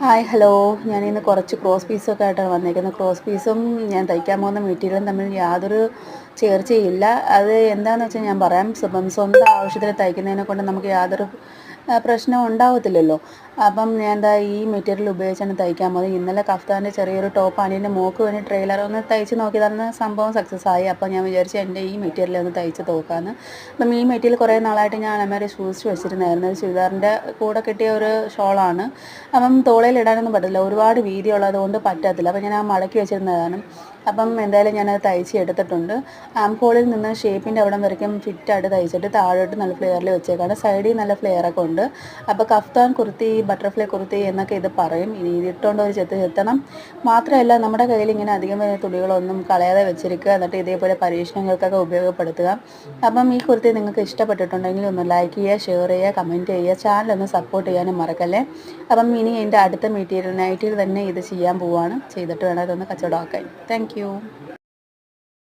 Hi hello ഞാനിന്ന് കുറച്ച് cross പീസൊക്കെ ആയിട്ടാണ് വന്നേക്കുന്നത്. ക്രോസ് പീസും ഞാൻ തയ്ക്കാൻ പോകുന്ന മെറ്റീരിയലും തമ്മിൽ യാതൊരു ചേർച്ചയില്ല. അത് എന്താണെന്ന് വെച്ചാൽ ഞാൻ പറയാം. സ്വന്തം ആവശ്യത്തിന് തയ്ക്കുന്നതിനെ കൊണ്ട് നമുക്ക് യാതൊരു പ്രശ്നവും ഉണ്ടാവത്തില്ലല്ലോ. അപ്പം ഞാൻ എന്താ ഈ മെറ്റീരിയൽ ഉപയോഗിച്ചാണ് തയ്ക്കാൻ പോകുന്നത്. ഇന്നലെ കഫ്താൻ്റെ ചെറിയൊരു ടോപ്പ് അനിയൻ്റെ മോൾക്ക് വേണ്ടി ട്രെയിലർ ഒന്ന് തയ്ച്ച് നോക്കിയതാണ്. സംഭവം സക്സസ് ആയി. അപ്പോൾ ഞാൻ വിചാരിച്ചു എൻ്റെ ഈ മെറ്റീരിയൽ ഒന്ന് തയ്ച്ച് നോക്കാമെന്ന്. അപ്പം ഈ മെറ്റീരിയൽ കുറേ നാളായിട്ട് ഞാൻ അലമാരയിൽ സൂക്ഷിച്ച് വെച്ചിരുന്നായിരുന്നു. ചുരിദാറിൻ്റെ കൂടെ കിട്ടിയ ഒരു ഷോളാണ്. അപ്പം തോളയിലിടാനൊന്നും പറ്റില്ല, ഒരുപാട് വീതിയുള്ളത് കൊണ്ട് പറ്റത്തില്ല. അപ്പം ഞാൻ മടക്കി വെച്ചിരുന്നതാണ്. അപ്പം എന്തായാലും ഞാനത് തയ്ച്ച് എടുത്തിട്ടുണ്ട്. ആം ഹോളിൽ നിന്ന് ഷേപ്പിൻ്റെ അവിടം വരയ്ക്കും ഫിറ്റായിട്ട് തയ്ച്ചിട്ട് താഴോട്ട് നല്ല ഫ്ലെയറിൽ വെച്ചേക്കാണ്. സൈഡിൽ നല്ല ഫ്ലെയറൊക്കെ ഉണ്ട്. അപ്പോൾ കഫ്താൻ കുർത്തി, ബട്ടർഫ്ലൈ കുർത്തി എന്നൊക്കെ ഇത് പറയും. ഇനി ഇതിട്ടുകൊണ്ട് ഒരു ചെത്തണം. മാത്രമല്ല നമ്മുടെ കയ്യിൽ ഇങ്ങനെ അധികം തുണികളൊന്നും കളയാതെ വെച്ചിരിക്കുക, എന്നിട്ട് ഇതേപോലെ പരീക്ഷണങ്ങൾക്കൊക്കെ ഉപയോഗപ്പെടുത്തുക. അപ്പം ഈ കുർത്തി നിങ്ങൾക്ക് ഇഷ്ടപ്പെട്ടിട്ടുണ്ടെങ്കിൽ ഒന്ന് ലൈക്ക് ചെയ്യുക, ഷെയർ ചെയ്യുക, കമൻറ്റ് ചെയ്യുക, ചാനലൊന്ന് സപ്പോർട്ട് ചെയ്യാനും മറക്കല്ലേ. അപ്പം ഇനി എൻ്റെ അടുത്ത മെറ്റീരിയൽ നൈറ്റിൽ തന്നെ ഇത് ചെയ്യാൻ പോവുകയാണ്. ചെയ്തിട്ട് വേണം ഇതൊന്ന് കച്ചവടമാക്കാൻ. Thank you.